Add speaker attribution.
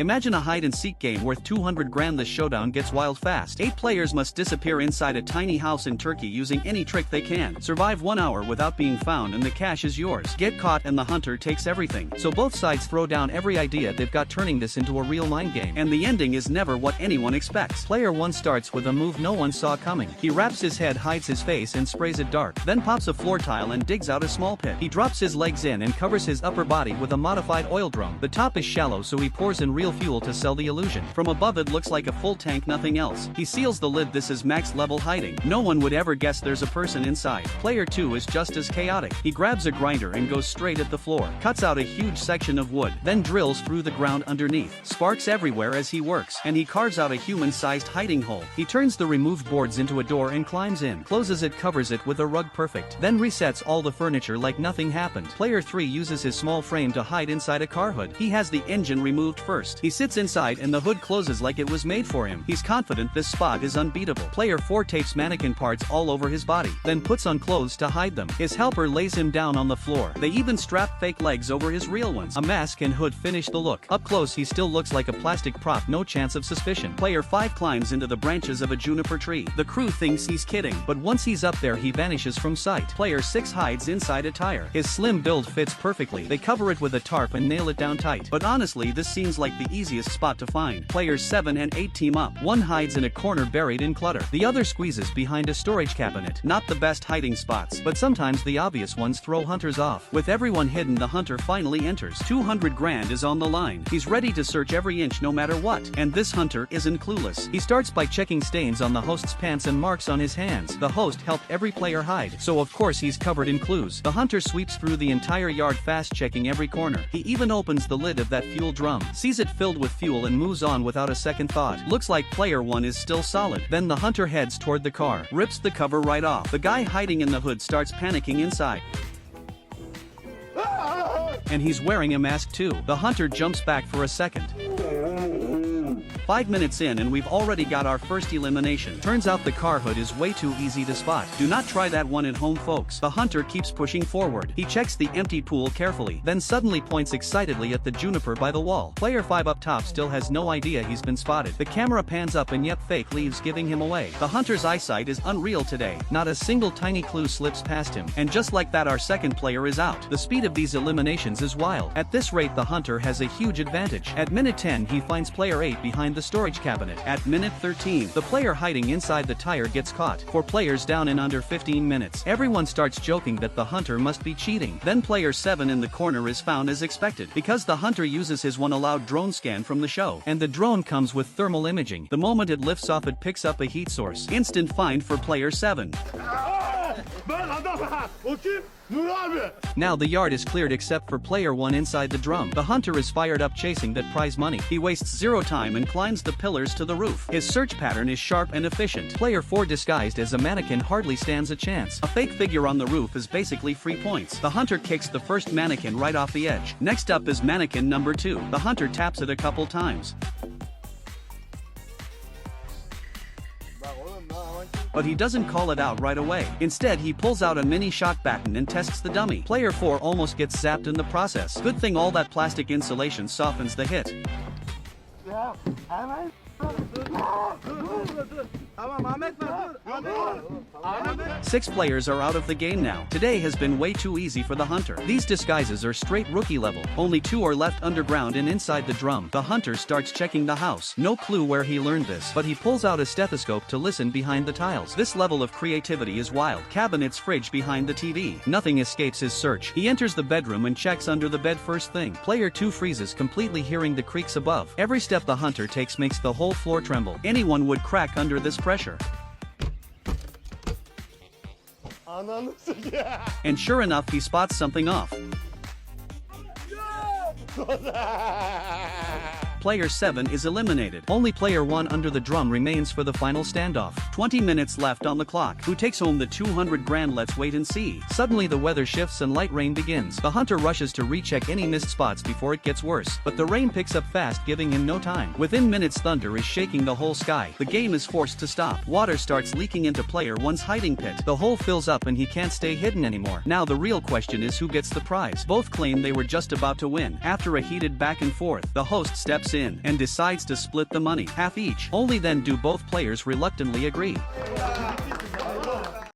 Speaker 1: Imagine a hide-and-seek game worth 200 grand. The showdown gets wild fast. 8 players must disappear inside a tiny house in Turkey using any trick they can. Survive 1 hour without being found and the cash is yours. Get caught and the hunter takes everything. So both sides throw down every idea they've got, turning this into a real mind game. And the ending is never what anyone expects. Player 1 starts with a move no one saw coming. He wraps his head, hides his face and sprays it dark. Then pops a floor tile and digs out a small pit. He drops his legs in and covers his upper body with a modified oil drum. The top is shallow, so he pours in real fuel to sell the illusion. From above it looks like a full tank, nothing else. He seals the lid. This is max level hiding. No one would ever guess there's a person inside. Player 2 is just as chaotic. He grabs a grinder and goes straight at the floor, cuts out a huge section of wood, then drills through the ground underneath. Sparks everywhere as he works, and he carves out a human-sized hiding hole. He turns the removed boards into a door and climbs in, closes it, covers it with a rug, perfect, then resets all the furniture like nothing happened. Player 3 uses his small frame to hide inside a car hood. He has the engine removed first. He sits inside and the hood closes like it was made for him. He's confident this spot is unbeatable. Player 4 tapes mannequin parts all over his body, then puts on clothes to hide them. His helper lays him down on the floor. They even strap fake legs over his real ones. A mask and hood finish the look. Up close he still looks like a plastic prop, no chance of suspicion. Player 5 climbs into the branches of a juniper tree. The crew thinks he's kidding, but once he's up there he vanishes from sight. Player 6 hides inside a tire. His slim build fits perfectly. They cover it with a tarp and nail it down tight. But honestly, this seems like the easiest spot to find. Players 7 and 8 team up. One hides in a corner buried in clutter. The other squeezes behind a storage cabinet. Not the best hiding spots, but sometimes the obvious ones throw hunters off. With everyone hidden, the hunter finally enters. 200 grand is on the line. He's ready to search every inch no matter what. And this hunter isn't clueless. He starts by checking stains on the host's pants and marks on his hands. The host helped every player hide, so of course he's covered in clues. The hunter sweeps through the entire yard fast, checking every corner. He even opens the lid of that fuel drum, sees it filled with fuel and moves on without a second thought. Looks like player 1 is still solid. Then the hunter heads toward the car, rips the cover right off. The guy hiding in the hood starts panicking inside. And he's wearing a mask too. The hunter jumps back for a second. 5 minutes in and we've already got our first elimination. Turns out the car hood is way too easy to spot. Do not try that one at home, folks. The hunter keeps pushing forward. He checks the empty pool carefully, then suddenly points excitedly at the juniper by the wall. Player 5 up top still has no idea he's been spotted. The camera pans up and yep, fake leaves, giving him away. The hunter's eyesight is unreal today. Not a single tiny clue slips past him. And just like that, our second player is out. The speed of these eliminations is wild. At this rate, the hunter has a huge advantage. At minute 10, he finds player 8 behind the storage cabinet. At minute 13, the player hiding inside the tire gets caught. 4 players down in under 15 minutes. Everyone starts joking that the hunter must be cheating. Then player 7 in the corner is found as expected, because the hunter uses his one allowed drone scan from the show. And the drone comes with thermal imaging. The moment it lifts off, it picks up a heat source. Instant find for player 7. Now the yard is cleared except for player 1 inside the drum. The hunter is fired up chasing that prize money. He wastes zero time and climbs the pillars to the roof. His search pattern is sharp and efficient. Player 4 disguised as a mannequin hardly stands a chance. A fake figure on the roof is basically free points. The hunter kicks the first mannequin right off the edge. Next up is mannequin number 2. The hunter taps it a couple times. But he doesn't call it out right away. Instead, he pulls out a mini shot baton and tests the dummy. Player 4 almost gets zapped in the process. Good thing all that plastic insulation softens the hit. 6 players are out of the game now. Today has been way too easy for the hunter. These disguises are straight rookie level. Only 2 are left underground and inside the drum. The hunter starts checking the house. No clue where he learned this, but he pulls out a stethoscope to listen behind the tiles. This level of creativity is wild. Cabinets, fridge behind the TV. Nothing escapes his search. He enters the bedroom and checks under the bed first thing. Player 2 freezes, completely hearing the creaks above. Every step the hunter takes makes the whole floor tremble. Anyone would crack under this pressure. And sure enough, he spots something off. Player 7 is eliminated. Only player 1 under the drum remains for the final standoff. 20 minutes left on the clock. Who takes home the 200 grand? Let's wait and see. Suddenly the weather shifts and light rain begins. The hunter rushes to recheck any missed spots before it gets worse, but the rain picks up fast, giving him no time. Within minutes, thunder is shaking the whole sky. The game is forced to stop. Water starts leaking into player 1's hiding pit. The hole fills up and he can't stay hidden anymore. Now the real question is who gets the prize. Both claim they were just about to win. After a heated back and forth, the host steps steps in and decides to split the money, half each. Only then do both players reluctantly agree.